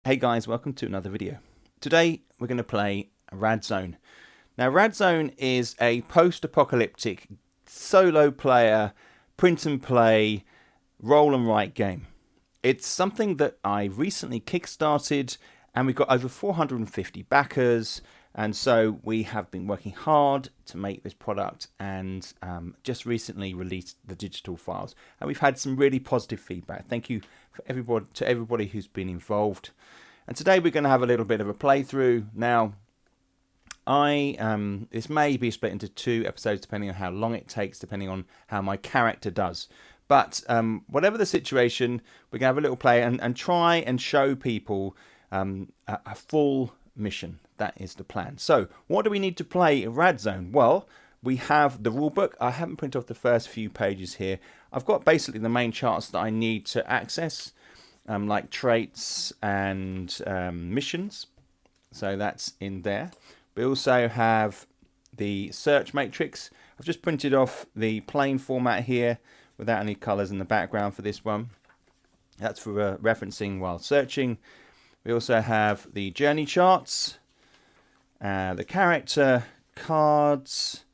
Hey guys, welcome to another video. Today we're going to play Rad Zone. Now Rad Zone is a post-apocalyptic solo player, print and play, roll and write game. It's something that I recently kickstarted and we've got over 450 backers, and so we have been working hard to make this product and just recently released the digital files, and we've had some really positive feedback. Thank you to everybody who's been involved. And today we're going to have a little bit of a playthrough. Now, this may be split into 2 episodes depending on how long it takes, depending on how my character does. But whatever the situation, we're going to have a little play and try and show people a full mission. That is the plan. So, what do we need to play Rad Zone? Well, we have the rulebook. I haven't printed off the first few pages here. I've got basically the main charts that I need to access. Like traits and missions, so that's in there. We also have the search matrix. I've just printed off the plain format here without any colors in the background for this one. That's for referencing while searching. We also have the journey charts, the character cards,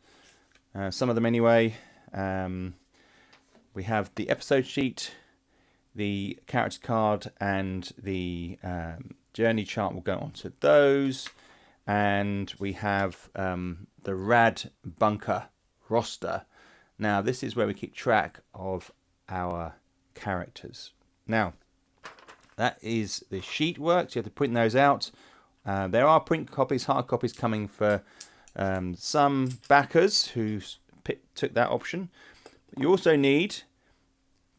some of them anyway. We have the episode sheet, the character card, and the journey chart will go on to those. And we have the Rad Bunker roster. Now this is where we keep track of our characters. Now that is the sheet works. You have to print those out. There are print copies, hard copies coming for some backers who took that option. You also need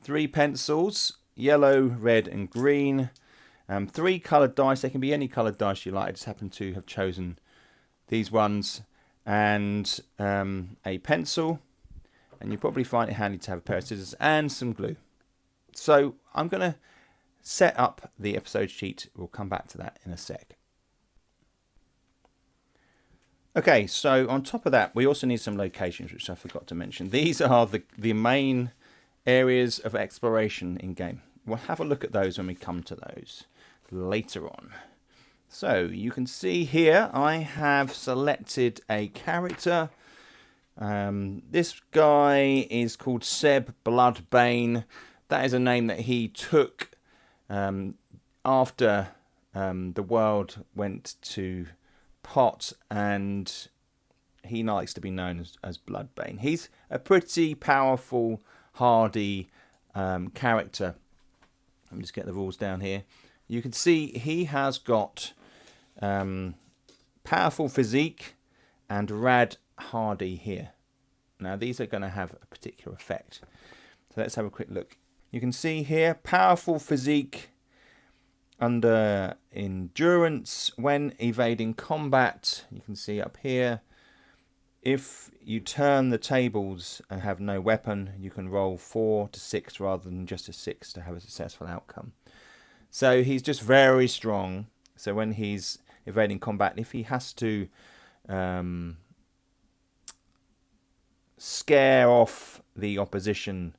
3 pencils, yellow, red and green, 3 coloured dice. They can be any coloured dice you like. I just happen to have chosen these ones, and a pencil, and you probably find it handy to have a pair of scissors and some glue. So I'm going to set up the episode sheet. We'll come back to that in a sec. Okay, so on top of that we also need some locations, which I forgot to mention. These are the main areas of exploration in game. We'll have a look at those when we come to those later on. So you can see here I have selected a character. This guy is called Seb Bloodbane. That is a name that he took after the world went to pot, and he likes to be known as Bloodbane. He's a pretty powerful, hardy character. Let me just get the rules down here. You can see he has got powerful physique and rad hardy here. Now these are going to have a particular effect. So let's have a quick look. You can see here powerful physique under endurance when evading combat. You can see up here, if you turn the tables and have no weapon, you can roll 4 to 6 rather than just a 6 to have a successful outcome. So he's just very strong. So when he's evading combat, if he has to scare off the opposition,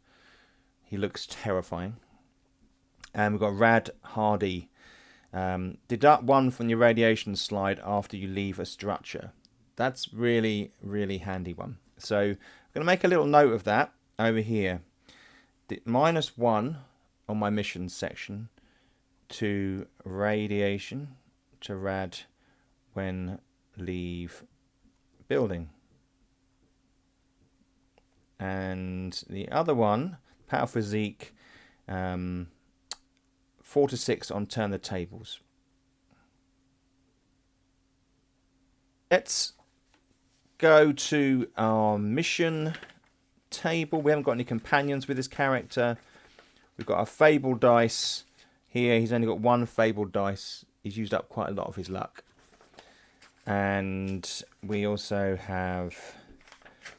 he looks terrifying. And we've got Rad Hardy. Deduct 1 from your radiation slide after you leave a structure. That's really, really handy one. So I'm going to make a little note of that over here. -1 on my missions section to radiation to rad when leave building. And the other one, power physique, 4 to 6 on turn the tables. Let's go to our mission table. We haven't got any companions with this character. We've got our fabled dice here. He's only got 1 fabled dice. He's used up quite a lot of his luck. And we also have,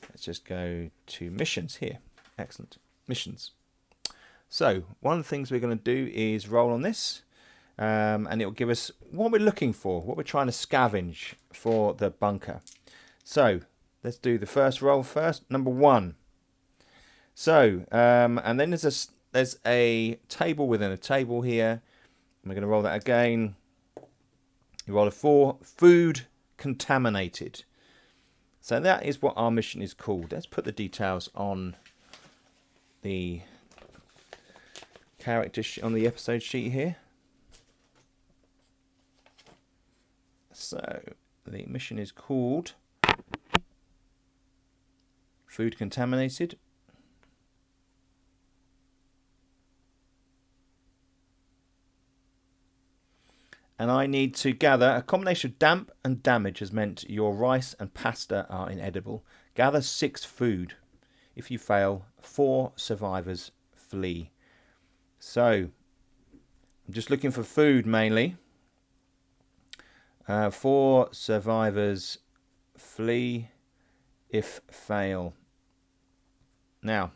let's just go to missions here. Excellent. Missions. So one of the things we're going to do is roll on this, and it will give us what we're looking for, what we're trying to scavenge for the bunker. So let's do the first roll first, number 1. So and then there's a table within a table here. And we're going to roll that again. You roll a 4, food contaminated. So that is what our mission is called. Let's put the details on the on the episode sheet here. So the mission is called Food Contaminated. And I need to gather a combination of damp and damage has meant your rice and pasta are inedible. Gather 6 food. If you fail, 4 survivors flee. So I'm just looking for food mainly. 4 survivors flee if fail. Now,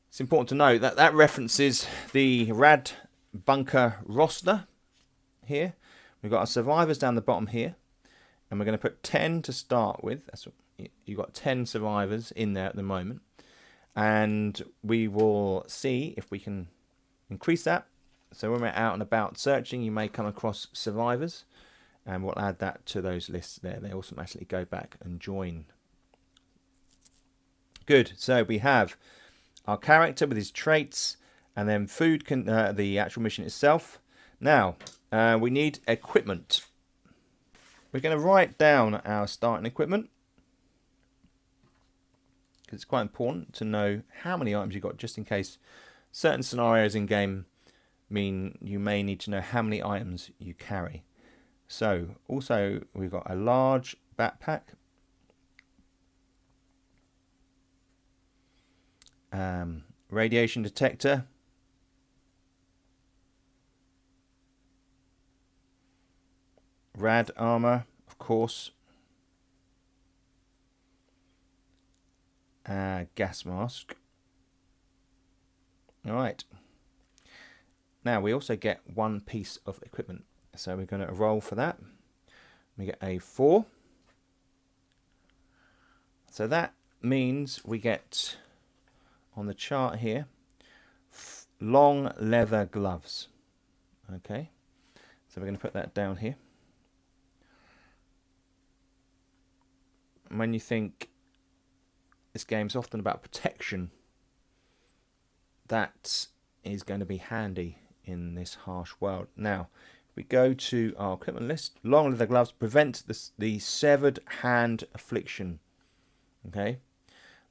it's important to note that that references the Rad bunker roster here. We've got our survivors down the bottom here, and we're going to put 10 to start with. That's what, you've got 10 survivors in there at the moment, and we will see if we can increase that. So when we're out and about searching, you may come across survivors, and we'll add that to those lists there. They automatically go back and join. Good. So we have our character with his traits, and then food, the actual mission itself. Now, we need equipment. We're going to write down our starting equipment, because it's quite important to know how many items you've got, just in case certain scenarios in game mean you may need to know how many items you carry. So, also, we've got a large backpack. Radiation detector. Rad armor, of course. Gas mask. Alright. Now we also get 1 piece of equipment. So we're going to roll for that. We get a 4. So that means we get, on the chart here, long leather gloves. Okay. So we're going to put that down here. When you think this game's often about protection, that is going to be handy in this harsh world. Now, we go to our equipment list. Long leather gloves prevent the severed hand affliction. Okay,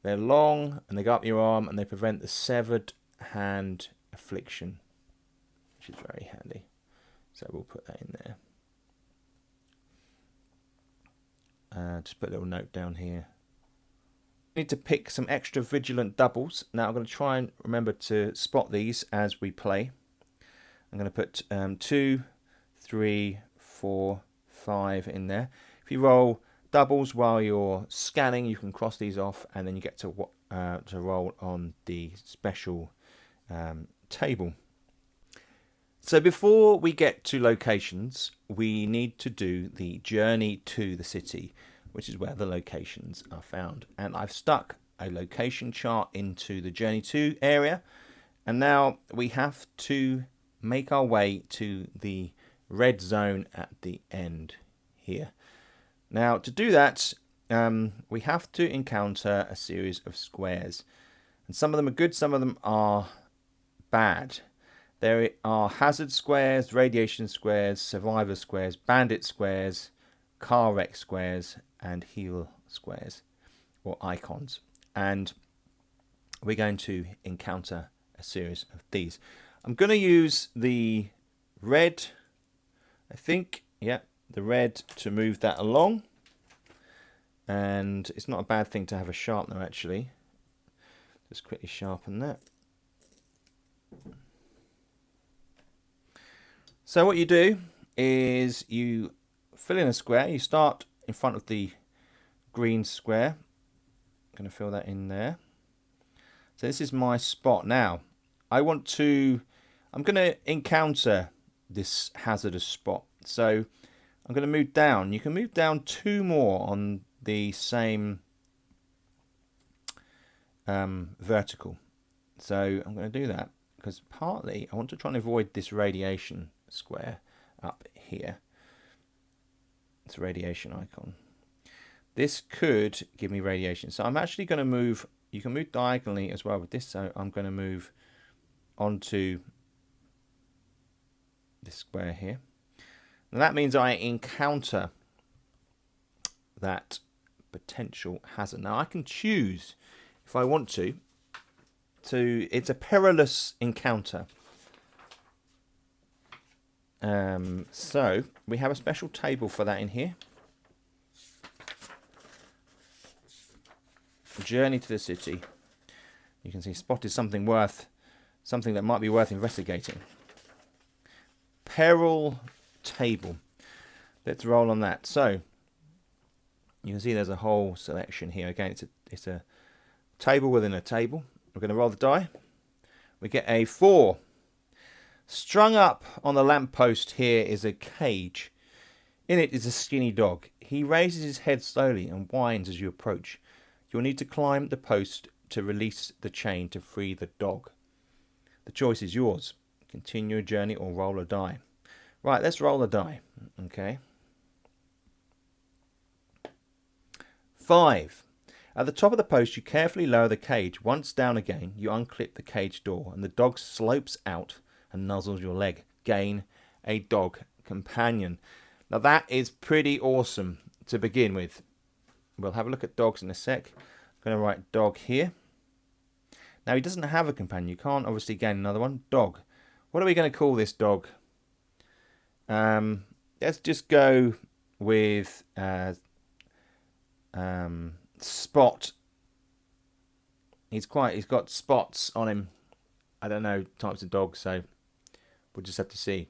they're long and they go up your arm and they prevent the severed hand affliction, which is very handy. So we'll put that in there. Just put a little note down here. Need to pick some extra vigilant doubles. Now I'm going to try and remember to spot these as we play. I'm going to put 2, 3, 4, 5 in there. If you roll doubles while you're scanning, you can cross these off, and then you get to roll on the special table. So before we get to locations, we need to do the journey to the city, which is where the locations are found. And I've stuck a location chart into the journey to area, and now we have to make our way to the red zone at the end here. Now to do that, we have to encounter a series of squares, and some of them are good, some of them are bad. There are hazard squares, radiation squares, survivor squares, bandit squares, car wreck squares, and heal squares, or icons. And we're going to encounter a series of these. I'm going to use the red, I think, yeah, the red to move that along. And it's not a bad thing to have a sharpener, actually. Just quickly sharpen that. So what you do is you fill in a square. You start in front of the green square. I'm going to fill that in there. So this is my spot. Now, I'm going to encounter this hazardous spot. So I'm going to move down. You can move down 2 more on the same vertical. So I'm going to do that because partly I want to try and avoid this radiation square, up here. It's a radiation icon. This could give me radiation. So I'm actually going to move. You can move diagonally as well with this. So I'm going to move onto this square here. And that means I encounter that potential hazard. Now I can choose, if I want to, it's a perilous encounter. So we have a special table for that in here. Journey to the city. You can see spotted something that might be worth investigating. Peril table. Let's roll on that. So you can see there's a whole selection here. Again, it's a table within a table. We're going to roll the die. We get a 4. Strung up on the lamppost here is a cage. In it is a skinny dog. He raises his head slowly and whines as you approach. You'll need to climb the post to release the chain to free the dog. The choice is yours. Continue your journey or roll a die. Right, let's roll a die. Okay. 5. At the top of the post, you carefully lower the cage. Once down again, you unclip the cage door and the dog slopes out and nuzzles your leg. Gain a dog companion. Now that is pretty awesome to begin with. We'll have a look at dogs in a sec. I'm going to write dog here. Now he doesn't have a companion. You can't obviously gain another one. Dog. What are we going to call this dog? Let's just go with Spot. He's got spots on him. I don't know types of dogs, so we'll just have to see.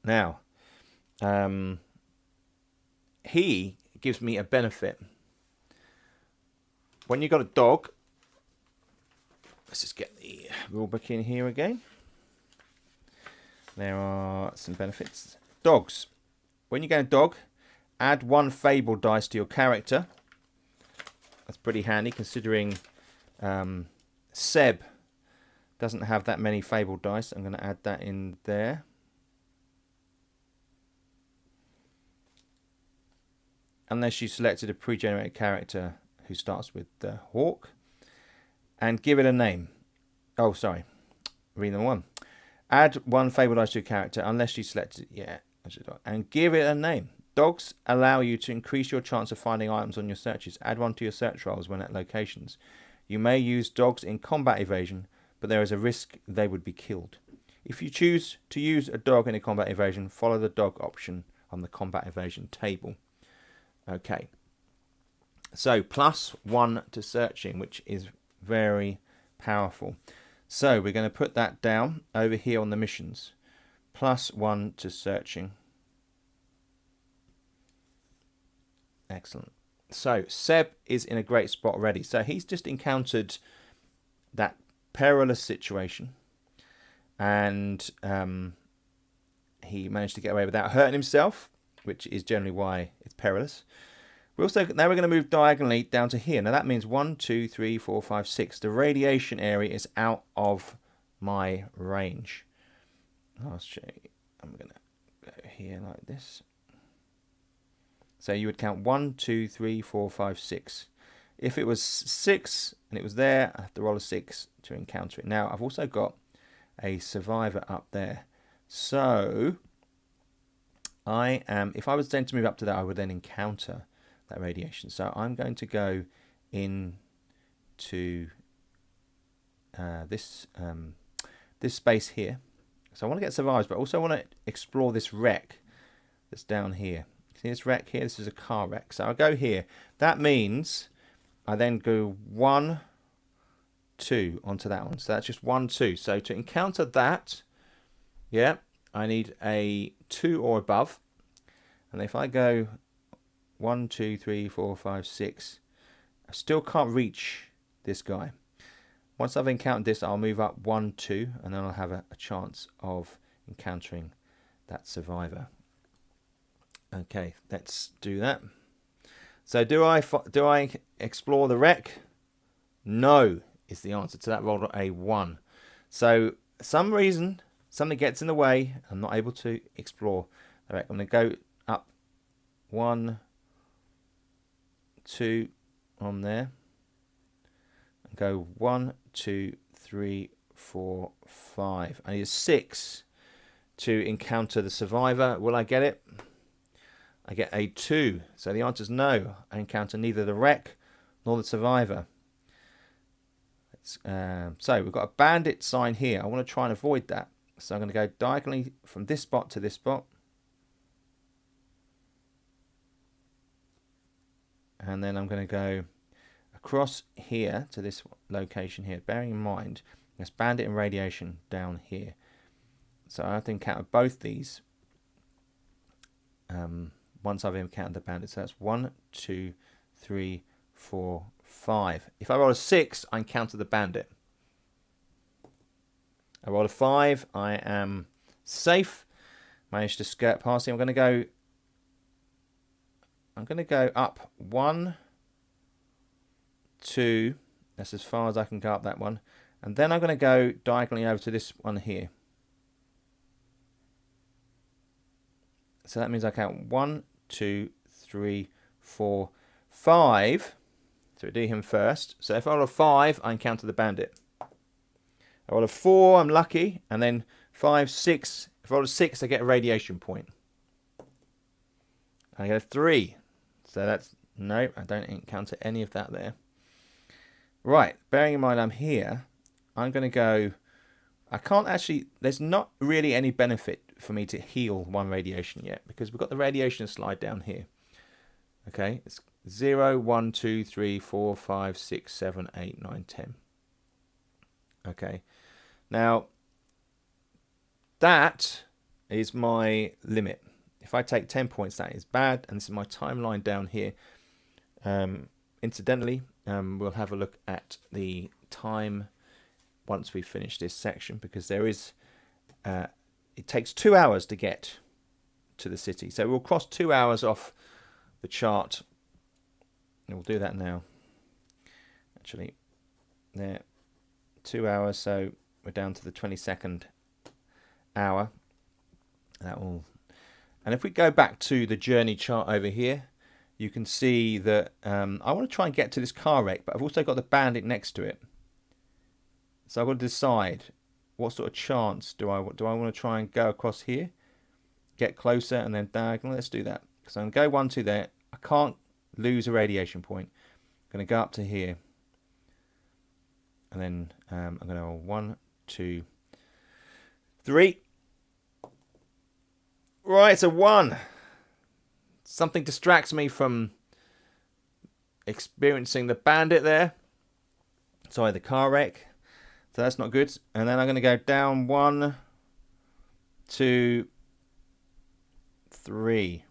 Now, he gives me a benefit. When you've got a dog, let's just get the rule book in here again. There are some benefits. Dogs. When you get a dog, add 1 fable dice to your character. That's pretty handy considering Seb doesn't have that many fable dice. I'm going to add that in there. Unless you selected a pre-generated character who starts with the hawk. And give it a name. Oh, sorry. Read them 1. Add 1 fable dice to your character unless you selected it. Yeah. And give it a name. Dogs allow you to increase your chance of finding items on your searches. Add 1 to your search rolls when at locations. You may use dogs in combat evasion, but there is a risk they would be killed. If you choose to use a dog in a combat evasion, follow the dog option on the combat evasion table. Okay. So +1 to searching, which is very powerful. So we're going to put that down over here on the missions. +1 to searching. Excellent. So Seb is in a great spot already. So he's just encountered that perilous situation, and he managed to get away without hurting himself, which is generally why it's perilous. Now we're going to move diagonally down to here. Now that means 1, 2, 3, 4, 5, 6. The radiation area is out of my range. I'll show you. I'm going to go here like this. So you would count 1, 2, 3, 4, 5, 6. If it was 6 and it was there, I have to roll a 6 to encounter it. Now I've also got a survivor up there. So if I was then to move up to that, I would then encounter that radiation. So I'm going to go into this space here. So I want to get survivors, but also want to explore this wreck that's down here. See this wreck here? This is a car wreck. So I'll go here. That means I then go 1, 2 onto that one. So that's just 1, 2. So to encounter that, yeah, I need a 2 or above. And if I go 1, 2, 3, 4, 5, 6, I still can't reach this guy. Once I've encountered this, I'll move up 1, 2, and then I'll have a chance of encountering that survivor. Okay, let's do that. So do I explore the wreck? No is the answer to that. Roll a 1. So some reason something gets in the way, I'm not able to explore. All right, I'm going to go up 1, 2 on there. And go 1, 2, 3, 4, 5. I need a 6 to encounter the survivor. Will I get it? I get a 2. So the answer is no. I encounter neither the wreck nor the survivor. So we've got a bandit sign here. I want to try and avoid that. So I'm going to go diagonally from this spot to this spot. And then I'm going to go across here to this location here. Bearing in mind, there's bandit and radiation down here. So I have to encounter both these once I've encountered the bandit. So that's 1, 2, 3, 4, 5. If I roll a 6, I encounter the bandit. I roll a 5, I am safe. Managed to skirt past him. I'm going to go up 1, 2. That's as far as I can go up that one. And then I'm going to go diagonally over to this one here. So that means I count 1, 2, 3, 4, 5. So we do him first. So if I roll a 5, I encounter the bandit. I roll a 4, I'm lucky. And then 5, 6. If I roll a 6, I get a radiation point. I get a 3. So that's, no, I don't encounter any of that there. Right, bearing in mind I'm here, I'm going to go, I can't actually, there's not really any benefit for me to heal 1 radiation yet, because we've got the radiation slide down here. Okay, it's 0, 1, 2, 3, 4, 5, 6, 7, 8, 9, 10. Okay, now that is my limit. If I take 10 points, that is bad, and this is my timeline down here. Incidentally, we'll have a look at the time once we finish this section, because there is it takes 2 hours to get to the city, so we'll cross 2 hours off the chart, and we'll do that now. Actually, there, 2 hours, so we're down to the 22nd hour. That will, and if we go back to the journey chart over here, you can see that I want to try and get to this car wreck, but I've also got the bandit next to it. So I've got to decide what sort of chance do I want to try and go across here, get closer, and then diagonal. Let's do that. So I'm going to go 1, 2 there. I can't lose a radiation point. I'm going to go up to here, and then I'm going to go 1, 2, 3. Right, it's a 1. Something distracts me from experiencing the bandit there. Sorry, the car wreck. So that's not good. And then I'm going to go down 1, 2, 3.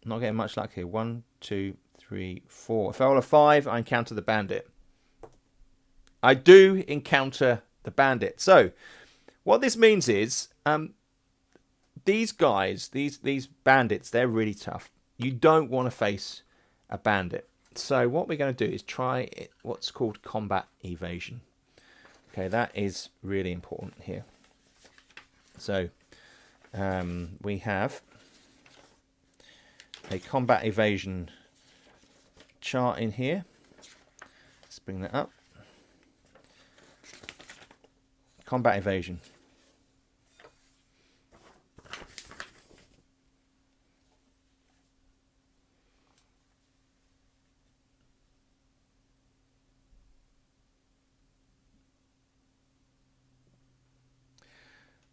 Not getting much luck here. 1, 2, 3, 4. If I roll a 5, I encounter the bandit. I do encounter the bandit. So what this means is these guys, these bandits, they're really tough. You don't want to face a bandit. So what we're going to do is try what's called combat evasion. Okay, that is really important here. So we have a combat evasion chart in here. Let's bring that up. Combat evasion.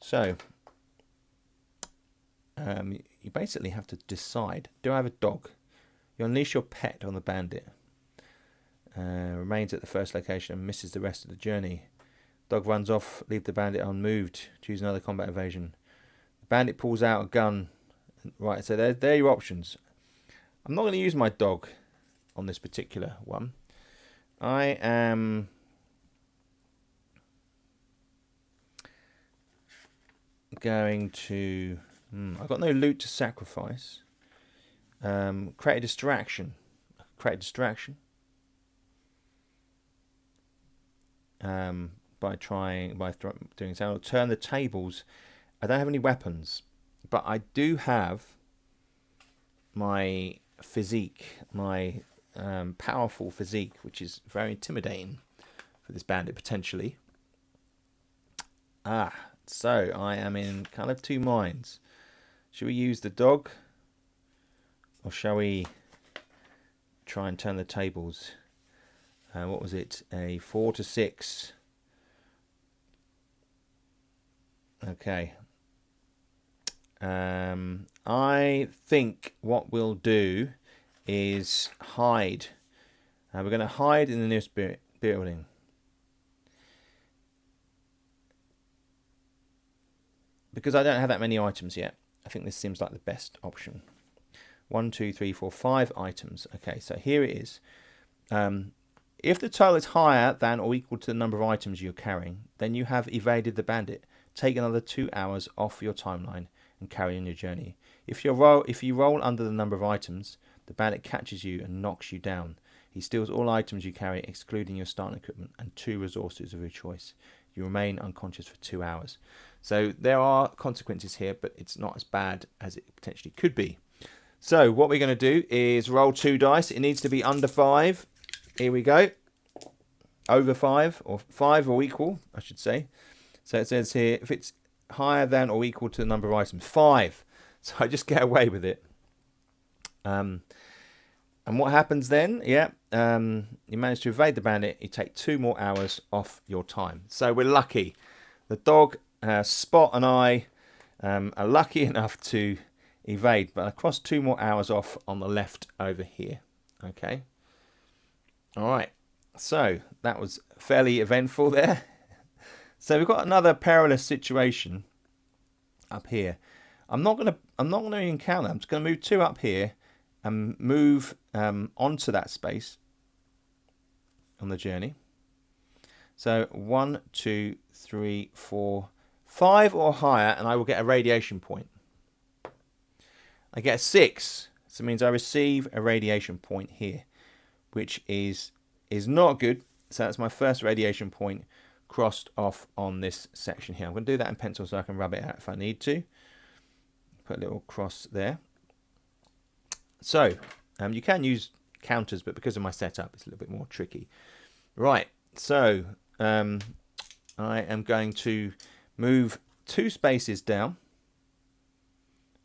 So, you basically have to decide, do I have a dog? You unleash your pet on the bandit. Remains at the first location and misses the rest of the journey. Dog runs off, leave the bandit unmoved. Choose another combat evasion. The bandit pulls out a gun. Right, so there are your options. I'm not going to use my dog on this particular one. I am going to I've got no loot to sacrifice. Create a distraction. by doing so. I'll turn the tables. I don't have any weapons, but I do have my physique, my powerful physique, which is very intimidating for this bandit potentially. So I am in kind of two minds. Should we use the dog, or shall we try and turn the tables? What was it? A 4 to 6. Okay. I think what we'll do is hide. We're going to hide in the nearest building. Because I don't have that many items yet, I think this seems like the best option. 1, 2, 3, 4, 5 items. Okay, so here it is. If the total is higher than or equal to the number of items you're carrying, then you have evaded the bandit. Take another 2 hours off your timeline and carry on your journey. If you roll under the number of items, the bandit catches you and knocks you down. He steals all items you carry, excluding your starting equipment and 2 resources of your choice. You remain unconscious for 2 hours. So there are consequences here, but it's not as bad as it potentially could be. So what we're going to do is roll 2 dice. It needs to be under 5. Here we go. Over 5, or 5 or equal, I should say. So it says here, if it's higher than or equal to the number of items, 5. So I just get away with it. And what happens then? Yeah, you manage to evade the bandit. You take 2 more hours off your time. So we're lucky. The dog, Spot, and I are lucky enough to evade, but I crossed 2 more hours off on the left over here. Okay. All right. So that was fairly eventful there. So we've got another perilous situation up here. I'm not gonna encounter. I'm just gonna move 2 up here and move onto that space on the journey. So 1, 2, 3, 4, 5 or higher, and I will get a radiation point. I get a 6, so it means I receive a radiation point here, which is not good. So that's my first radiation point crossed off on this section here. I'm going to do that in pencil so I can rub it out if I need to. Put a little cross there. So you can use counters, but because of my setup, it's a little bit more tricky. Right, so I am going to move 2 spaces down.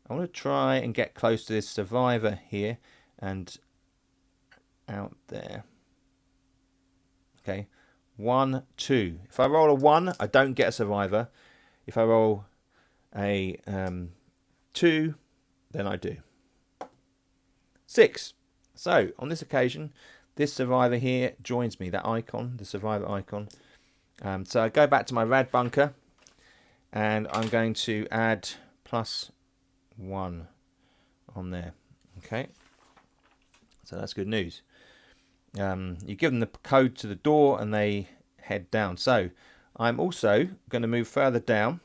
I want to try and get close to this survivor here and out there. Okay, 1, 2. If I roll a 1, I don't get a survivor. If I roll a 2, then I do. 6. So on this occasion, this survivor here joins me. That icon, the survivor icon. So I go back to my rad bunker, and I'm going to add +1 on there. Okay, so that's good news. You give them the code to the door and they head down. So I'm also going to move further down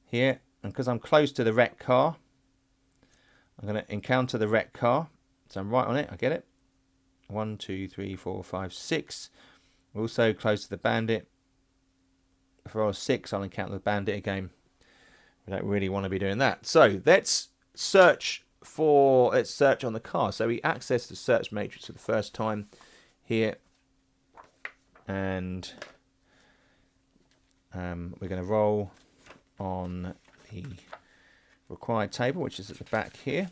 here, and because I'm close to the wrecked car, I'm going to encounter the wrecked car. So I'm right on it. I get it. 1, 2, 3, 4, 5, 6. We're also close to the bandit. If I roll a 6, I'll encounter the bandit again. We don't really want to be doing that. So let's search on the car. So we access the search matrix for the first time here, and we're going to roll on the required table, which is at the back here,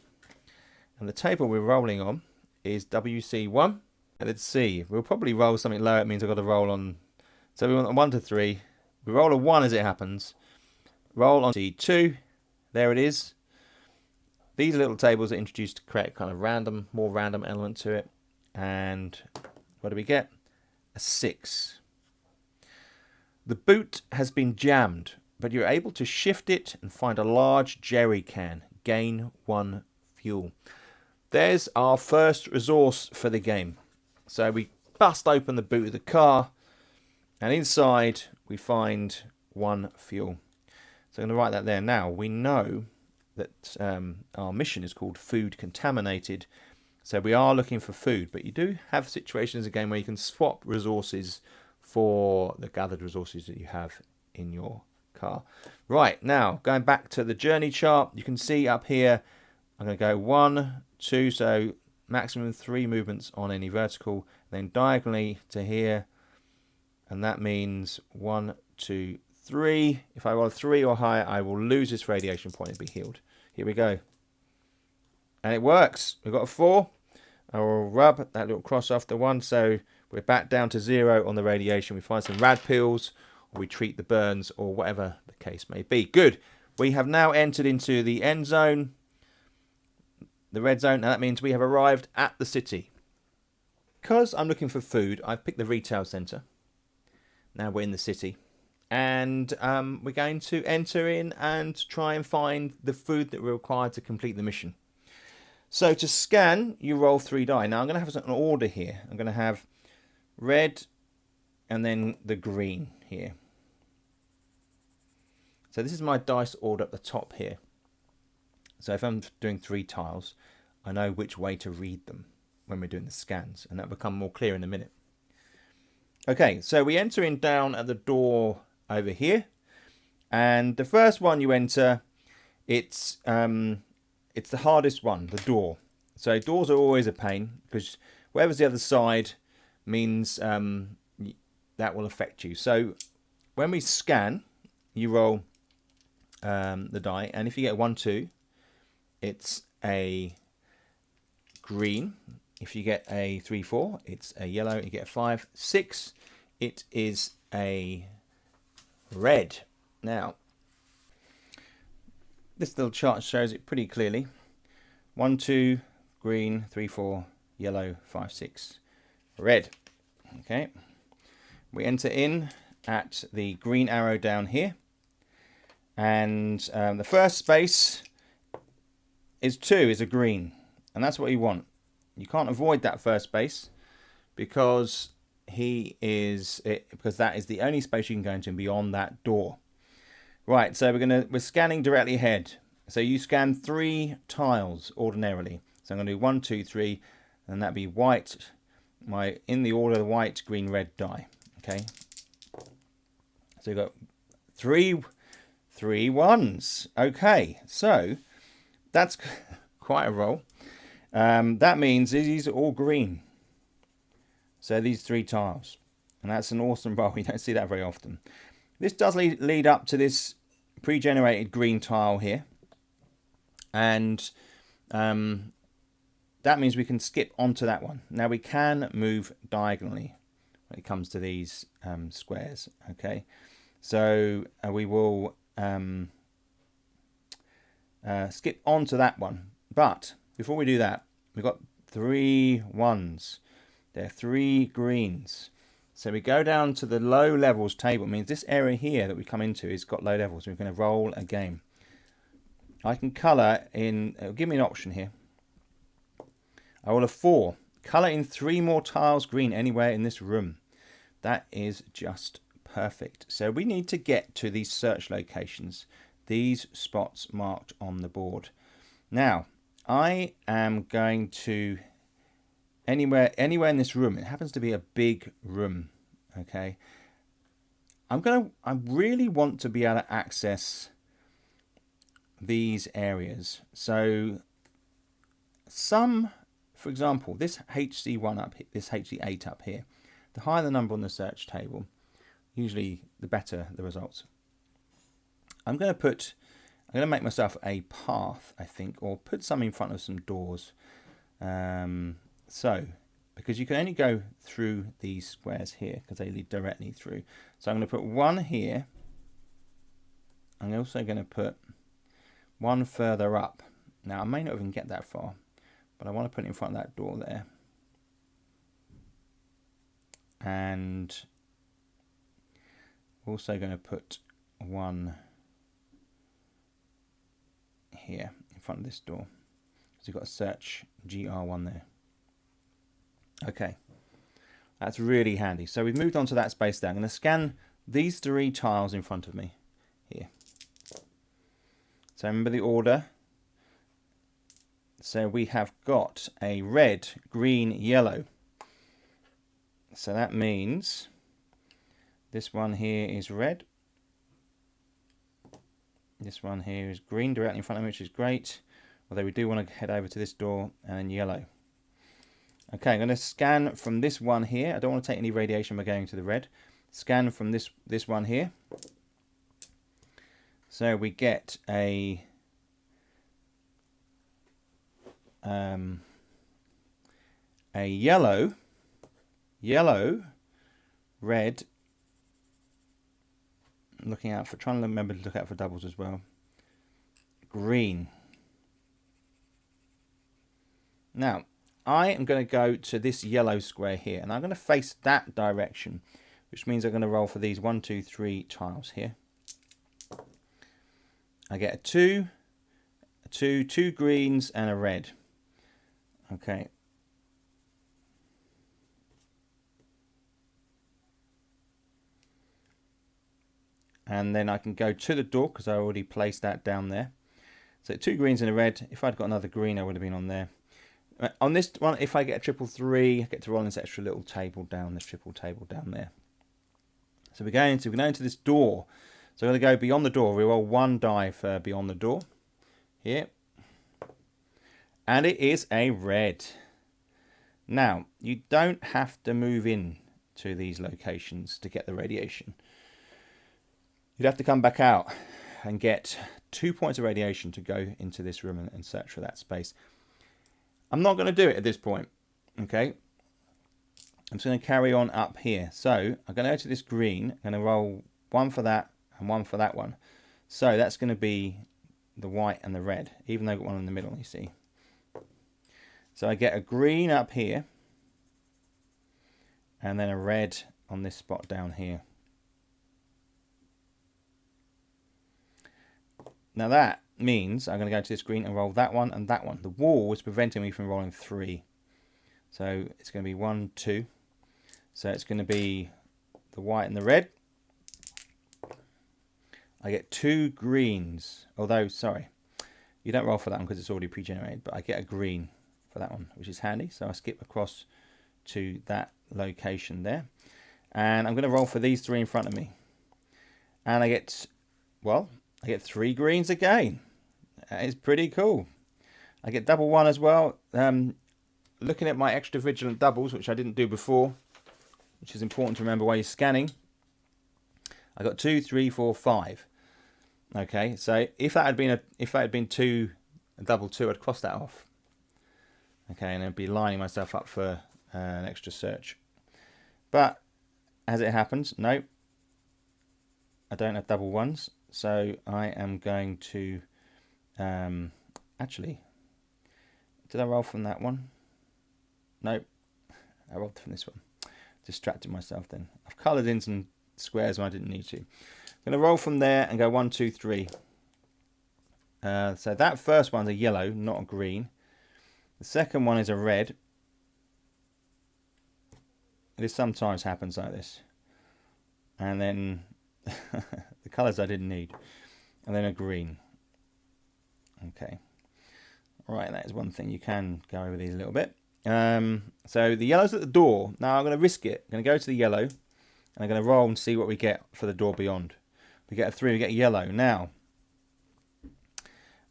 and the table we're rolling on is WC1. And let's see, we'll probably roll something lower. It means I've got to roll on, so we want a 1 to 3. We roll a 1 as it happens. Roll on C2. There it is. These little tables are introduced to create kind of more random element to it. And what do we get? A 6. The boot has been jammed, but you're able to shift it and find a large jerry can. Gain 1 fuel. There's our first resource for the game. So we bust open the boot of the car, and inside we find 1 fuel. So I'm going to write that there now. We know that our mission is called Food Contaminated. So we are looking for food, but you do have situations in the game where you can swap resources for the gathered resources that you have in your car. Right, now going back to the journey chart, you can see up here I'm going to go 1, 2, so maximum 3 movements on any vertical, then diagonally to here, and that means 1, 2, 3. If I roll 3 or higher, I will lose this radiation point and be healed. Here we go. And it works. We've got a 4. I will rub that little cross off the 1, so we're back down to 0 on the radiation. We find some rad pills, or we treat the burns, or whatever the case may be. Good. We have now entered into the end zone, the red zone. Now that means we have arrived at the city. Because I'm looking for food, I've picked the retail centre. Now we're in the city. And we're going to enter in and try and find the food that we're required to complete the mission. So to scan, you roll 3 die. Now I'm going to have an order here. I'm going to have red and then the green here. So this is my dice order at the top here. So if I'm doing 3 tiles, I know which way to read them when we're doing the scans, and that will become more clear in a minute. Okay, so we enter in down at the door over here, and the first one you enter, it's the hardest one, the door. So doors are always a pain, because whatever's the other side means that will affect you. So when we scan, you roll the die, and if you get 1, 2, it's a green. If you get a 3, 4, it's a yellow. You get a 5, 6, it is a red. Now, this little chart shows it pretty clearly. 1, 2, green, 3, 4, yellow, 5, 6, red. Okay. We enter in at the green arrow down here. And the first space is 2, is a green. And that's what you want. You can't avoid that first space because because that is the only space you can go into beyond that door. Right, so we're scanning directly ahead. So you scan 3 tiles ordinarily. So I'm going to do 1, 2, 3, and that'd be white. In the order white, green, red die. Okay. So you've got 3 1s. Okay, so that's quite a roll. That means these are all green. So these 3 tiles. And that's an awesome roll. You don't see that very often. This does lead up to this pre-generated green tile here. And that means we can skip onto that one. Now we can move diagonally when it comes to these squares. Okay. So we will skip onto that one. But before we do that, we've got 3 1s. There are 3 greens. So we go down to the low levels table. It means this area here that we come into has got low levels. We're going to roll again. I can colour in, give me an option here. I roll a 4. Colour in 3 more tiles green anywhere in this room. That is just perfect. So we need to get to these search locations. These spots marked on the board. Now, I am going to anywhere in this room. It happens to be a big room. Okay. I really want to be able to access these areas. So for example, this HC1 up here, this HC8 up here, the higher the number on the search table, usually the better the results. I'm going to make myself a path, I think, or put some in front of some doors. Because you can only go through these squares here because they lead directly through. So I'm going to put 1 here. I'm also going to put 1 further up. Now I may not even get that far, but I want to put it in front of that door there. And also going to put 1 here in front of this door. So you've got a search GR1 there. Okay, that's really handy. So we've moved on to that space there. I'm going to scan these 3 tiles in front of me here. So remember the order. So we have got a red, green, yellow. So that means This one here is red. This one here is green directly in front of me, which is great. Although we do want to head over to this door, and then yellow. Okay, I'm going to scan from this one here. I don't want to take any radiation by going to the red. Scan from this one here. So we get a yellow, red. Looking out for, trying to remember to look out for doubles as well. Green. Now, I am going to go to this yellow square here, and I'm going to face that direction, which means I'm going to roll for these 1, 2, 3 tiles here. I get a 2, 2 greens, and a red. Okay. And then I can go to the door because I already placed that down there. So 2 greens and a red. If I'd got another green, I would have been on there. On this one, if I get a 333, I get to roll this extra little table down, this triple table down there. So we're going into this door. So I'm going to go beyond the door. We roll 1 die for beyond the door here. And it is a red. Now, you don't have to move in to these locations to get the radiation. You'd have to come back out and get 2 points of radiation to go into this room and search for that space. I'm not going to do it at this point, okay? I'm just going to carry on up here. So I'm going to go to this green. I'm going to roll 1 for that and 1 for that one. So that's going to be the white and the red, even though I've got one in the middle, you see. So I get a green up here and then a red on this spot down here. Now that means I'm going to go to this green and roll that one and that one. The wall is preventing me from rolling 3. So it's going to be 1, 2. So it's going to be the white and the red. I get 2 greens. Although, sorry, you don't roll for that one because it's already pre-generated. But I get a green for that one, which is handy. So I skip across to that location there. And I'm going to roll for these 3 in front of me. And I get, well, I get 3 greens again. That is pretty cool. I get double 1 as well. Looking at my extra vigilant doubles, which I didn't do before, which is important to remember while you're scanning. I got 2, 3, 4, 5. Okay, so if that had been 2, a double 2, I'd cross that off. Okay, and I'd be lining myself up for an extra search. But as it happens, no, I don't have double 1s. So I am going to, actually, did I roll from that one? Nope, I rolled from this one. Distracted myself then. I've coloured in some squares when I didn't need to. I'm going to roll from there and go 1, 2, 3. So that first one's a yellow, not a green. The second one is a red. This sometimes happens like this. And then the colours I didn't need. And then a green. Okay. Right, that is one thing. You can go over these a little bit. So the yellow's at the door. Now I'm going to risk it. I'm going to go to the yellow. And I'm going to roll and see what we get for the door beyond. We get a 3, we get a yellow. Now,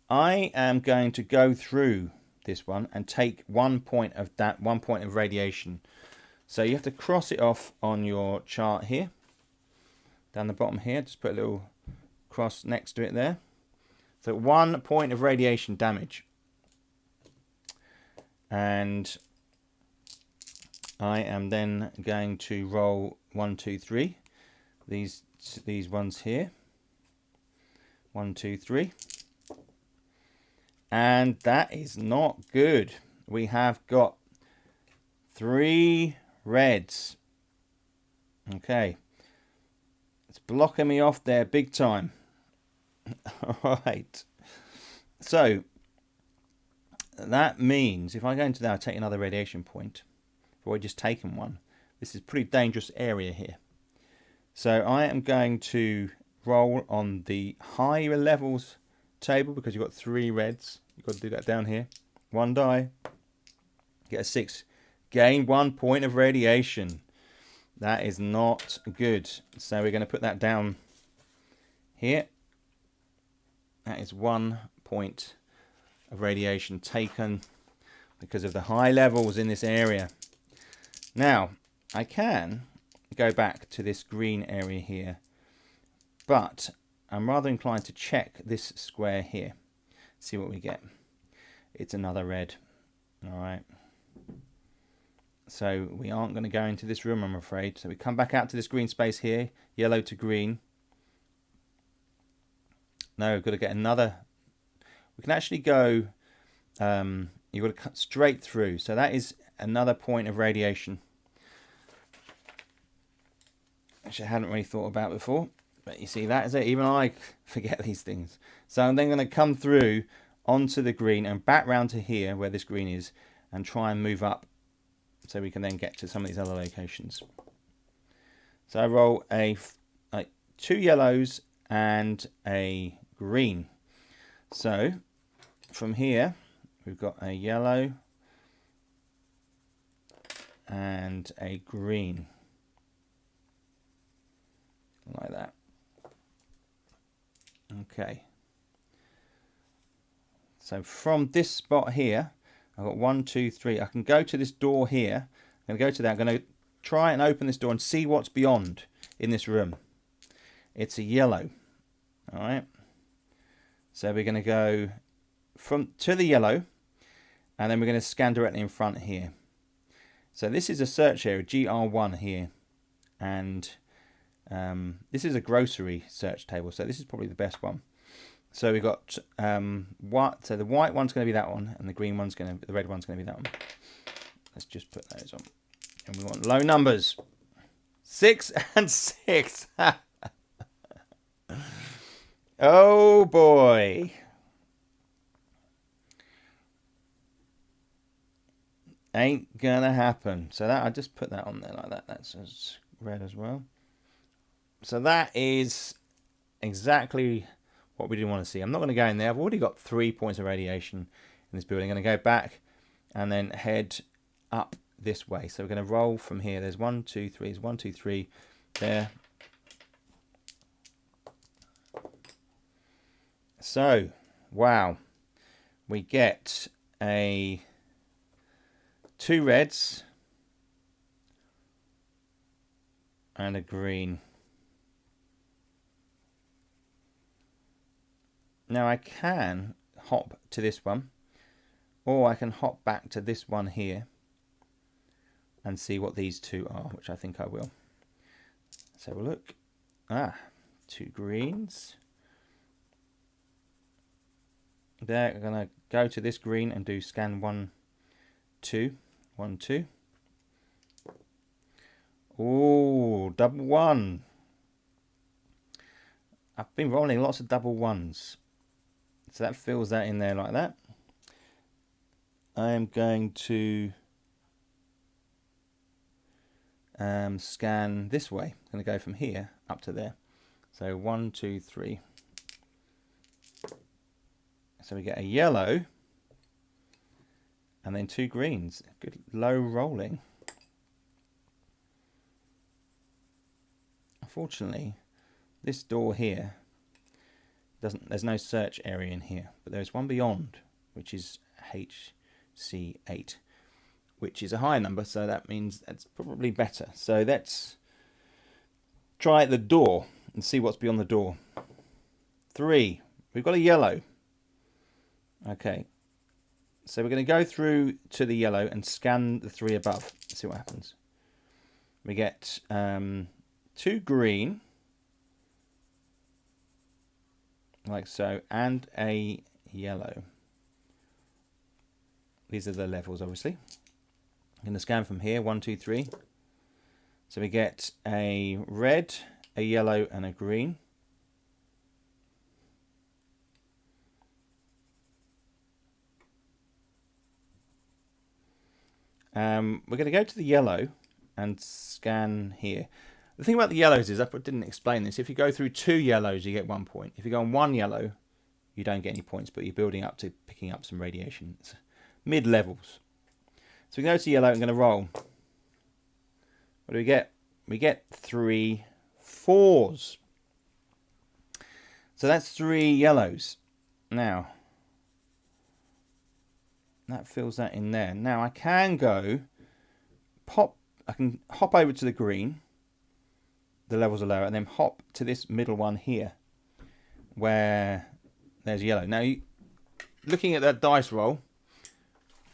I am going to go through this one and take 1 point of that, 1 point of radiation. So you have to cross it off on your chart here. Down the bottom here, just put a little cross next to it there. So 1 point of radiation damage. And I am then going to roll 1, 2, 3. These ones here. 1, 2, 3. And that is not good. We have got 3 reds. Okay. It's blocking me off there big time. Alright. So, that means if I go into there, I take another radiation point. I've already just taken one. This is a pretty dangerous area here. So I am going to roll on the higher levels table because you've got 3 reds. You've got to do that down here. 1 die. Get a 6. Gain 1 point of radiation. That is not good. So we're going to put that down here. That is 1 point of radiation taken because of the high levels in this area. Now, I can go back to this green area here, but I'm rather inclined to check this square here, see what we get. It's another red. All right. So we aren't going to go into this room, I'm afraid. So we come back out to this green space here, yellow to green. No, we've got to get another. We can actually go, you've got to cut straight through. So that is another point of radiation, which I hadn't really thought about before. But you see, that is it. Even I forget these things. So I'm then going to come through onto the green and back round to here where this green is and try and move up so we can then get to some of these other locations. So I roll like 2 yellows and a green. So from here we've got a yellow and a green, like that. Okay, so from this spot here I've got 1, 2, 3. I can go to this door here. I'm going to go to that. I'm going to try and open this door and see what's beyond in this room. It's a yellow. All right. So we're going to go to the yellow, and then we're going to scan directly in front here. So this is a search area, GR1 here, and this is a grocery search table. So this is probably the best one. So we've got what? So the white one's going to be that one, and the green one's going to, the red one's going to be that one. Let's just put those on, and we want low numbers. 6 and 6. Oh boy. Ain't gonna happen. So that I just put that on there like that. That's red as well. So that is exactly what we didn't want to see. I'm not going to go in there. I've already got 3 points of radiation in this building. I'm going to go back and then head up this way. So we're going to roll from here. There's 1, 2, 3. There's 1, 2, 3 there. So, wow. We get 2 reds and a green. Now I can hop to this one, or I can hop back to this one here and see what these 2 are, which I think I will. Let's have a look. 2 greens. There, I'm going to go to this green and do scan 1, 2. 1, 2. Oh, double 1. I've been rolling lots of double 1s. So that fills that in there like that. I am going to scan this way. I'm going to go from here up to there. So 1, 2, 3. So we get a yellow and then 2 greens. Good low rolling. Unfortunately, this door here there's no search area in here, but there's one beyond, which is HC8, which is a higher number, so that means that's probably better. So let's try the door and see what's beyond the door. 3. We've got a yellow. Okay, so we're going to go through to the yellow and scan the 3 above. Let's see what happens. We get 2 green, like so, and a yellow. These are the levels, obviously. I'm going to scan from here, 1, 2, 3. So we get a red, a yellow, and a green. We're going to go to the yellow and scan here. The thing about the yellows is, I didn't explain this, if you go through 2 yellows, you get 1 point. If you go on 1 yellow, you don't get any points, but you're building up to picking up some radiation. It's mid-levels. So we go to yellow, I'm going to roll. What do we get? we get 3 4s. So that's 3 yellows. Now, that fills that in there. Now I can go I can hop over to the green. The levels are lower, and then hop to this middle one here, where there's yellow. Now, looking at that dice roll,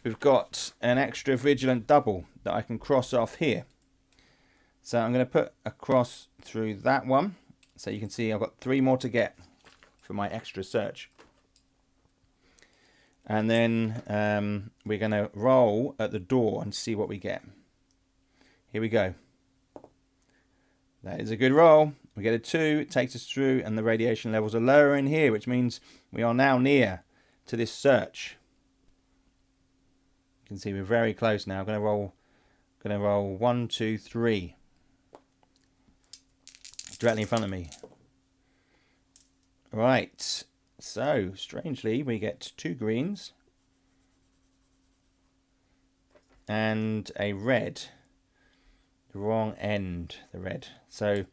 we've got an extra vigilant double that I can cross off here. So I'm going to put a cross through that one, so you can see I've got 3 more to get for my extra search. And then we're going to roll at the door and see what we get. Here we go. That is a good roll. We get a 2, it takes us through, and the radiation levels are lower in here, which means we are now near to this search. You can see we're very close now. I'm going to roll 1, 2, 3 directly in front of me. Right. So strangely, we get 2 greens and a red. The wrong end, the red. So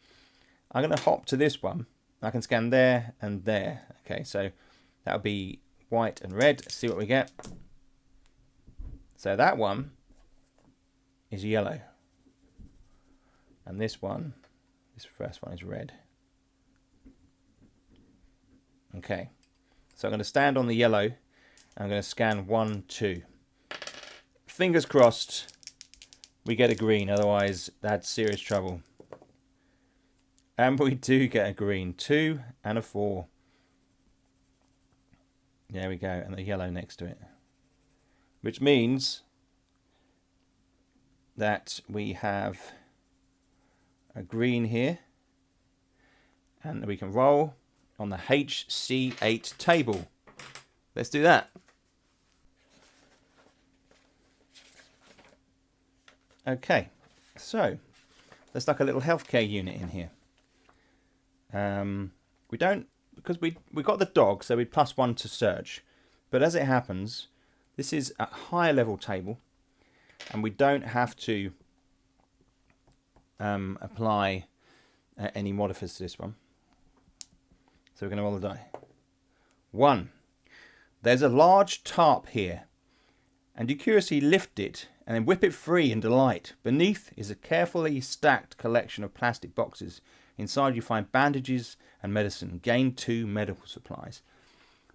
I'm going to hop to this one. I can scan there and there. Okay, so that'll be white and red. Let's see what we get. So that one is yellow. And this first one is red. Okay, so I'm going to stand on the yellow. I'm going to scan 1, 2. Fingers crossed we get a green, otherwise that's serious trouble. And we do get a green, 2 and a 4. There we go, and the yellow next to it. Which means that we have a green here, and we can roll on the HC8 table. Let's do that. Okay, so there's like a little healthcare unit in here. We don't, because we got the dog, so we +1 to search. But as it happens, this is a higher level table, and we don't have to apply any modifiers to this one. So we're going to roll the die. 1. There's a large tarp here, and you curiously lift it and then whip it free in delight. Beneath is a carefully stacked collection of plastic boxes. Inside you find bandages and medicine. Gain 2 medical supplies.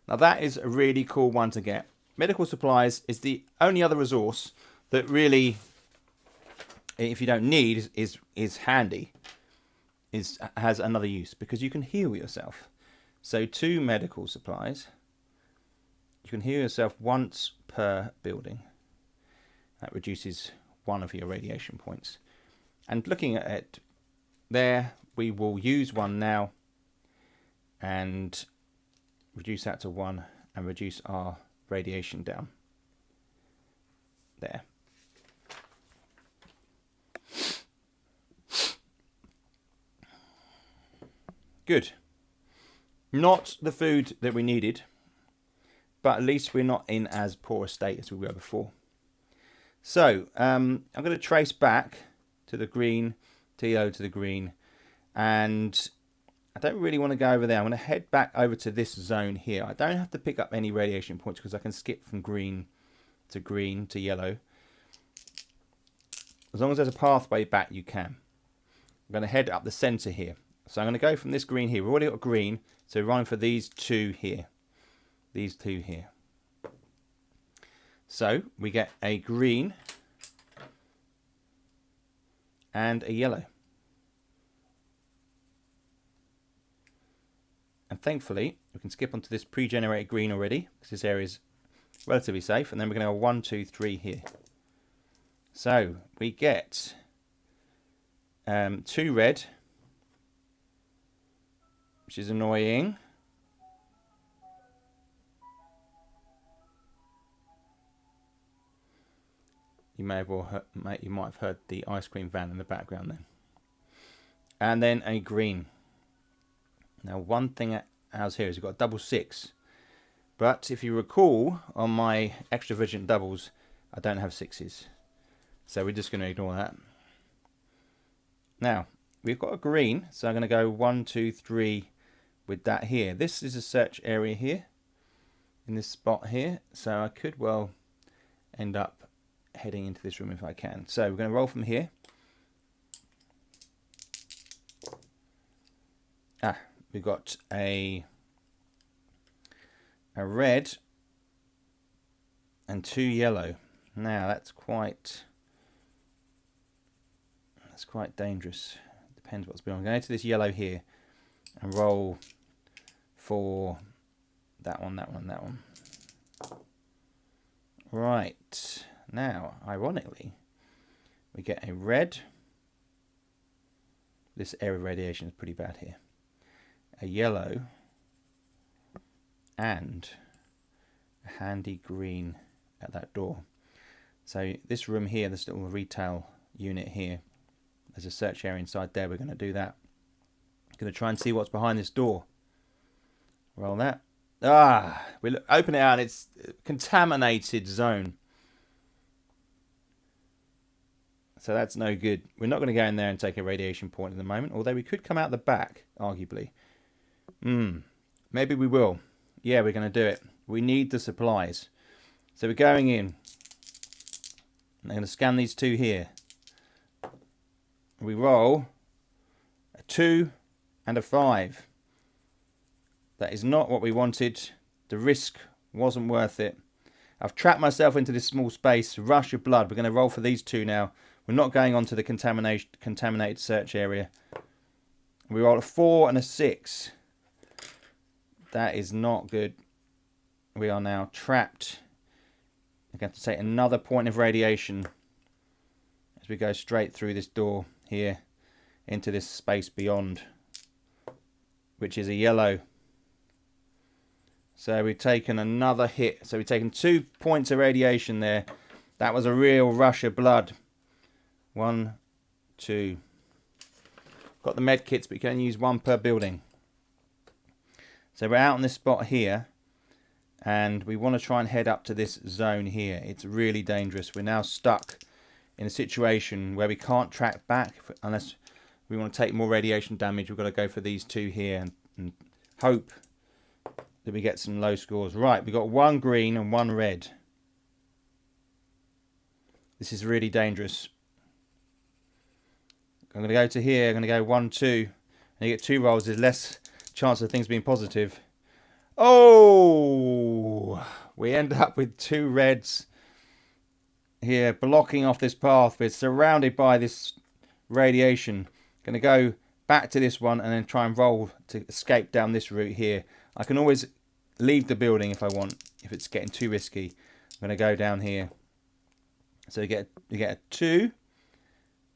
Now that is a really cool one to get. Medical supplies is the only other resource that really, if you don't need, is handy. Has another use, because you can heal yourself. So 2 medical supplies. You can heal yourself once per building. That reduces 1 of your radiation points. And looking at it there, we will use 1 now and reduce that to 1 and reduce our radiation down. There. Good. Not the food that we needed, but at least we're not in as poor a state as we were before. So I'm going to trace back to the green, to yellow, to the green, and I don't really want to go over there. I'm going to head back over to this zone here. I don't have to pick up any radiation points because I can skip from green to yellow. As long as there's a pathway back, you can. I'm going to head up the center here. So I'm going to go from this green here. We've already got green, so we're running for these 2 here. These 2 here. So we get a green and a yellow. And thankfully, we can skip onto this pre-generated green already, because this area is relatively safe. And then we're going to go 1, 2, 3 here. So we get 2 red, which is annoying. You might have heard the ice cream van in the background then. And then a green. Now one thing ours here is we've got a double 6. But if you recall, on my extra vigilant doubles, I don't have 6s. So we're just going to ignore that. Now, we've got a green, so I'm going to go 1, 2, 3 with that here. This is a search area here, in this spot here, so I could well end up heading into this room if I can. So we're going to roll from here. We've got a red and 2 yellow. Now that's quite dangerous. Depends what's going on. I'm going to this yellow here and roll for that one, that one, that one. Right, now ironically we get a red. This area of radiation is pretty bad here. A yellow and a handy green at that door. So this room here, this little retail unit here, there's a search area inside there. We're going to do that. Going to try and see what's behind this door. Roll that. We open it out and it's a contaminated zone. So that's no good. We're not going to go in there and take a radiation point at the moment, although we could come out the back, arguably. Maybe we will. Yeah, we're going to do it. We need the supplies. So we're going in. I'm going to scan these 2 here. We roll a 2 and a 5. That is not what we wanted. The risk wasn't worth it. I've trapped myself into this small space. Rush of blood. We're going to roll for these 2 now. We're not going on to the contaminated search area. We roll a 4 and a 6. That is not good. We are now trapped. We're going to have to take another point of radiation as we go straight through this door here into this space beyond, which is a yellow. So we've taken another hit. So we've taken 2 points of radiation there. That was a real rush of blood. 1, 2. Got the med kits, but you can only use 1 per building. So we're out on this spot here, and we want to try and head up to this zone here. It's really dangerous. We're now stuck in a situation where we can't track back unless we want to take more radiation damage. We've got to go for these 2 here and hope that we get some low scores. Right, we've got 1 green and 1 red. This is really dangerous. I'm going to go to here. I'm going to go 1, 2. And you get 2 rolls. There's less chance of things being positive. Oh! We end up with 2 reds here blocking off this path. We're surrounded by this radiation. Going to go back to this one and then try and roll to escape down this route here. I can always leave the building if I want, if it's getting too risky. I'm going to go down here. So you get a 2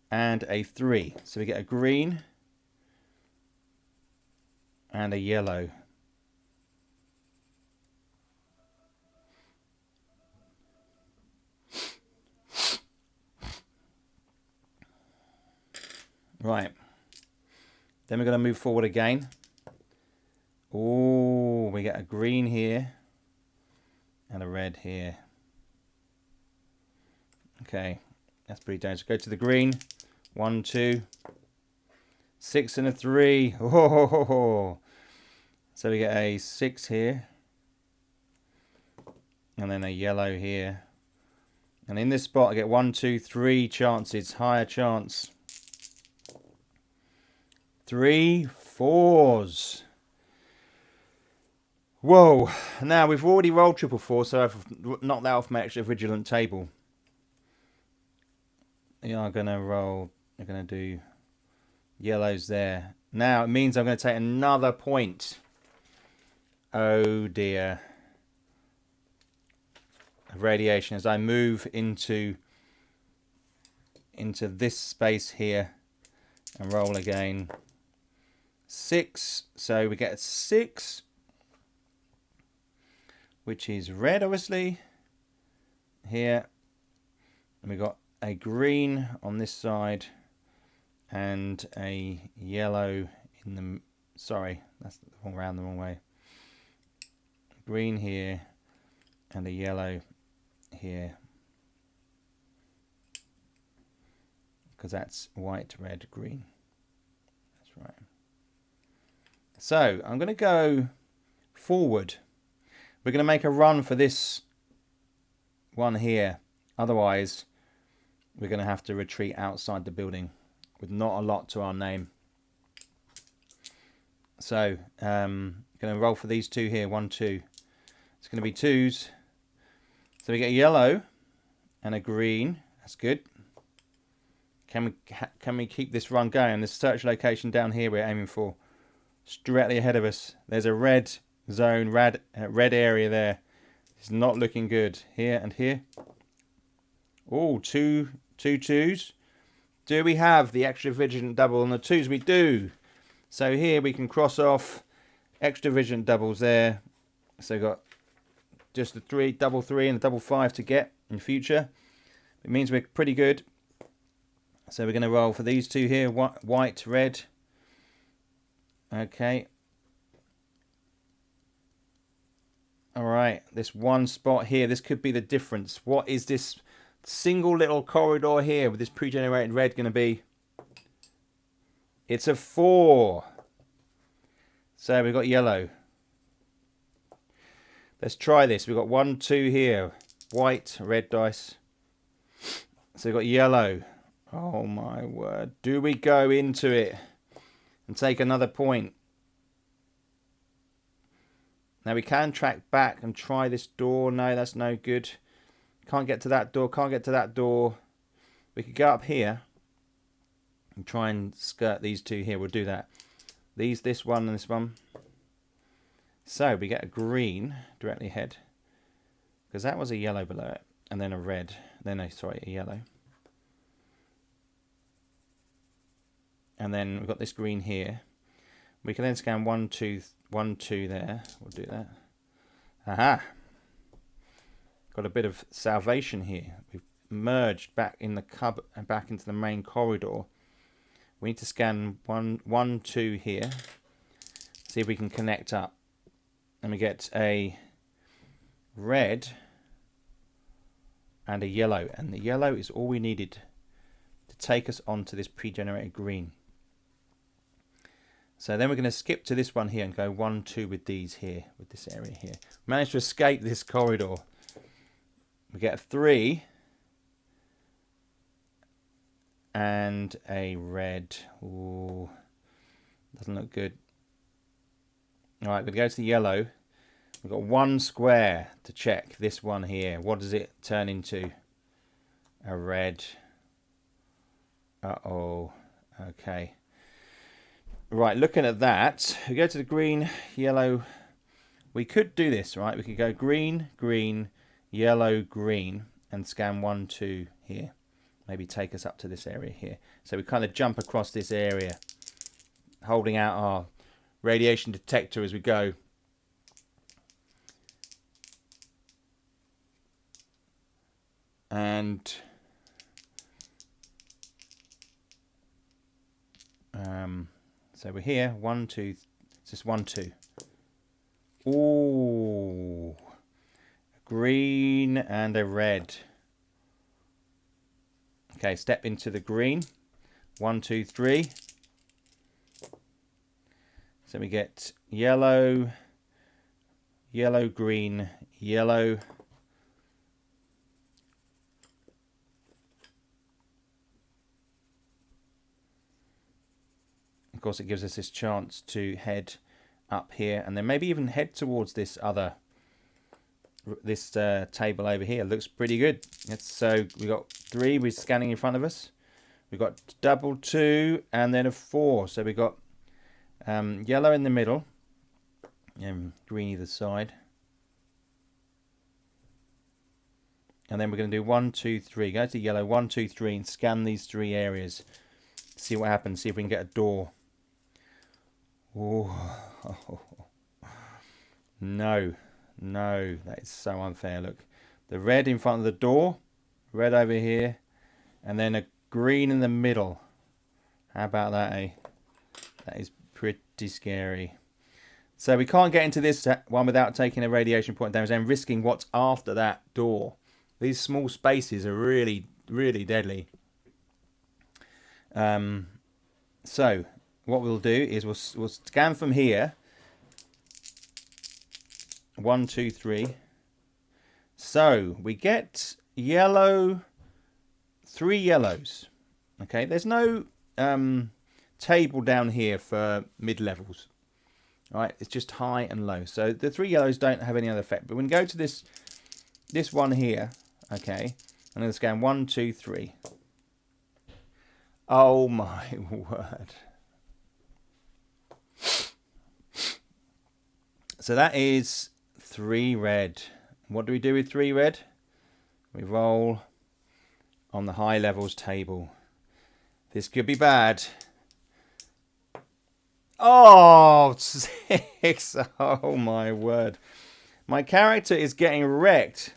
and a 3. So we get a green and a yellow. Right. Then we're going to move forward again. Oh, we get a green here and a red here. Okay, that's pretty dangerous. Go to the green. 1, 2. 6 and a 3. Oh, so we get a 6 here. And then a yellow here. And in this spot I get 1, 2, 3 chances. Higher chance. 3 4s. Whoa. Now we've already rolled 4 so I've knocked that off my extra vigilant table. Yeah, I'm going to roll. I'm going to do yellows there. Now it means I'm going to take another point. Oh dear. Radiation as I move into this space here and roll again. 6. So we get a 6, which is red, obviously. Here. And we got a green on this side and a yellow in the... Sorry, that's the wrong way. Green here and a yellow here. Because that's white, red, green. So I'm going to go forward. We're going to make a run for this one here. Otherwise, we're going to have to retreat outside the building with not a lot to our name. So, going to roll for these two here. 1, 2. It's going to be 2s. So we get a yellow and a green. That's good. Can we keep this run going? This search location down here we're aiming for. Directly ahead of us. There's a red zone, red area there. It's not looking good. Here and here. Oh, two 2s. Do we have the extra vigilant double on the 2s? We do. So here we can cross off extra vigilant doubles there. So we've got just a 3, double 3 and a double 5 to get in future. It means we're pretty good. So we're going to roll for these two here. White, red. Okay. Alright, this one spot here, this could be the difference. What is this single little corridor here with this pre-generated red going to be? It's a 4. So we've got yellow. Let's try this. We've got 1, 2 here. White, red dice. So we've got yellow. Oh my word. Do we go into it and take another point? Now we can track back and try this door. No, that's no good. Can't get to that door. Can't get to that door. We could go up here and try and skirt these two here. We'll do that. This one and this one. So we get a green directly ahead. Because that was a yellow below it. And then a red. Then, sorry, a yellow. And then we've got this green here. We can then scan 1, 2, 1, 2 there. We'll do that. Aha! Got a bit of salvation here. We've merged back in the cupboard and back into the main corridor. We need to scan 1, 2 here. See if we can connect up. And we get a red and a yellow. And the yellow is all we needed to take us onto this pre-generated green. So then we're going to skip to this one here and go 1, 2 with these here, with this area here. Managed to escape this corridor. We get a 3 and a red. Ooh, doesn't look good. All right, we're going to go to the yellow. We've got 1 square to check this one here. What does it turn into? A red. Uh-oh. Okay. Right, looking at that, we go to the green, yellow. We could do this, right? We could go green, green, yellow, green, and scan 1, 2 here. Maybe take us up to this area here. So we kind of jump across this area, holding out our radiation detector as we go. And so we're here, 1, 2, it's just 1, 2. Ooh, a green and a red. Okay, step into the green. 1, 2, 3. So we get yellow, yellow, green, yellow. Of course, it gives us this chance to head up here and then maybe even head towards this other table over here. Looks pretty good. So we got 3 we're scanning in front of us. We've got double 2 and then a 4. So we got yellow in the middle and green either side. And then we're going to do 1, 2, 3. Go to yellow, 1, 2, 3 and scan these 3 areas. See what happens. See if we can get a door. Oh, no, that is so unfair. Look, the red in front of the door, red over here, and then a green in the middle. How about that, eh? That is pretty scary. So we can't get into this one without taking a radiation point damage and risking what's after that door. These small spaces are really, really deadly. So what we'll do is we'll scan from here. 1, 2, 3. So we get yellow, 3 yellows. Okay, there's no table down here for mid-levels. All right, it's just high and low. So the 3 yellows don't have any other effect. But when we go to this one here, okay, I'm going to scan 1, 2, 3. Oh my word. So that is 3 red. What do we do with 3 red? We roll on the high levels table. This could be bad. Oh, 6. Oh my word. My character is getting wrecked.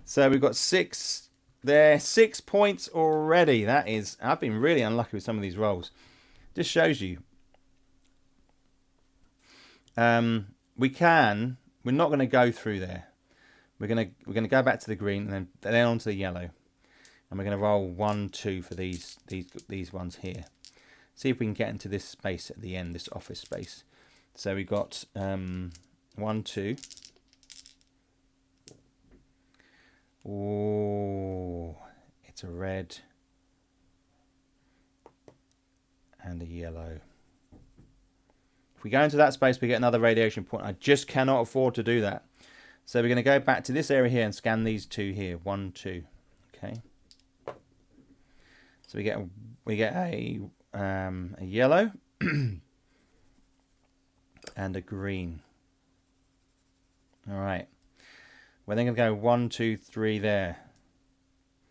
So we've got 6 there. 6 points already. That is, I've been really unlucky with some of these rolls. Just shows you. We're not going to go through there. We're going to go back to the green and then onto the yellow. And we're going to roll 1, 2 for these ones here. See if we can get into this space at the end, this office space. So we got 1, 2. Oh, it's a red and a yellow. If we go into that space, we get another radiation point. I just cannot afford to do that. So we're going to go back to this area here and scan these 2 here. 1, 2. Okay. So we get a yellow and a green. All right. We're then going to go 1, 2, 3 there.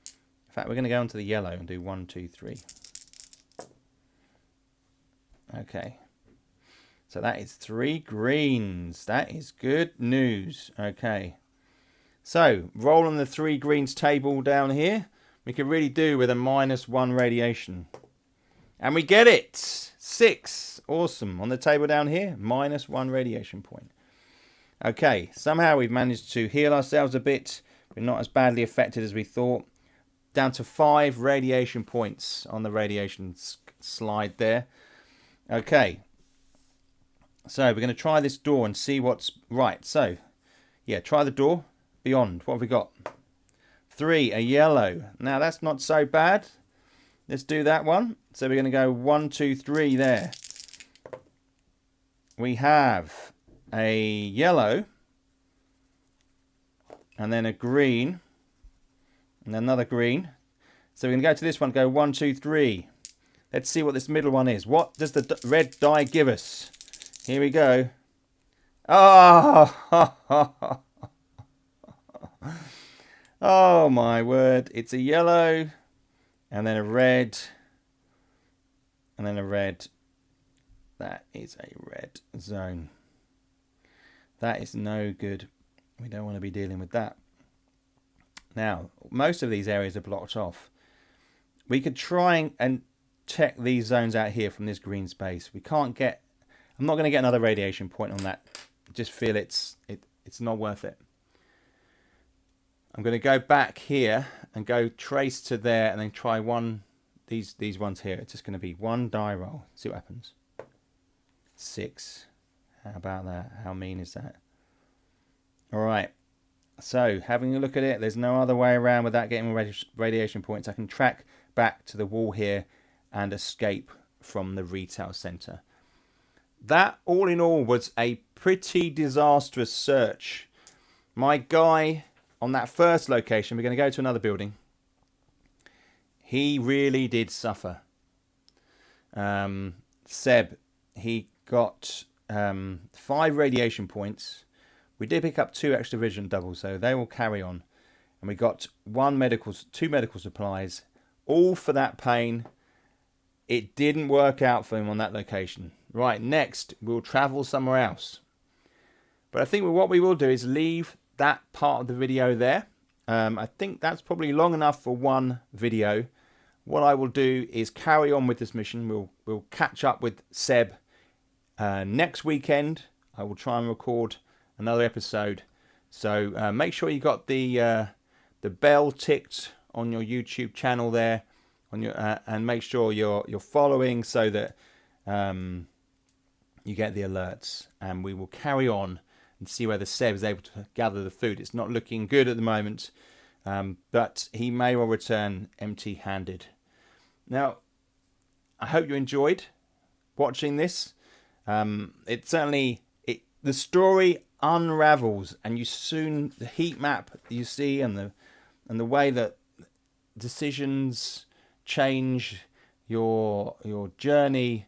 In fact, we're going to go into the yellow and do 1, 2, 3. Okay. So that is 3 greens. That is good news. Okay. So, roll on the 3 greens table down here. We could really do with a -1 radiation. And we get it. 6. Awesome. On the table down here, -1 radiation point. Okay. Somehow we've managed to heal ourselves a bit. We're not as badly affected as we thought. Down to 5 radiation points on the radiation slide there. Okay. So we're going to try this door and see what's right. So, yeah, try the door. Beyond. What have we got? 3, a yellow. Now, that's not so bad. Let's do that one. So we're going to go 1, 2, 3 there. We have a yellow. And then a green. And another green. So we're going to go to this one. Go 1, 2, 3. Let's see what this middle one is. What does the red die give us? Here we go. Oh, oh my word. It's a yellow and then a red and then a red. That is a red zone. That is no good. We don't want to be dealing with that. Now, most of these areas are blocked off. We could try and check these zones out here from this green space. We can't get... I'm not going to get another radiation point on that. I just feel it's not worth it. I'm going to go back here and go trace to there and then try these ones here. It's just going to be 1 die roll. See what happens. 6. How about that? How mean is that? All right. So having a look at it, there's no other way around without getting radiation points. I can track back to the wall here and escape from the retail centre. That, all in all, was a pretty disastrous search. My guy on that first location, we're going to go to another building. He really did suffer. Seb, he got 5 radiation points. We did pick up 2 extra vision doubles, so they will carry on. And we got 2 medical supplies, all for that pain. It didn't work out for him on that location. Right, next, we'll travel somewhere else. But I think what we will do is leave that part of the video there. I think that's probably long enough for one video. What I will do is carry on with this mission. We'll catch up with Seb next weekend. I will try and record another episode. So make sure you got the bell ticked on your YouTube channel there, on your and make sure you're following so that you get the alerts, and we will carry on and see whether Seb is able to gather the food. It's not looking good at the moment, but he may well return empty-handed. Now, I hope you enjoyed watching this. The story unravels, and you soon, the heat map you see, and the way that decisions change your journey.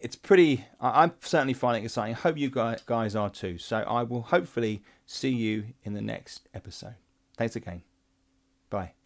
It's pretty. I'm certainly finding it exciting. I hope you guys are too. So I will hopefully see you in the next episode. Thanks again. Bye.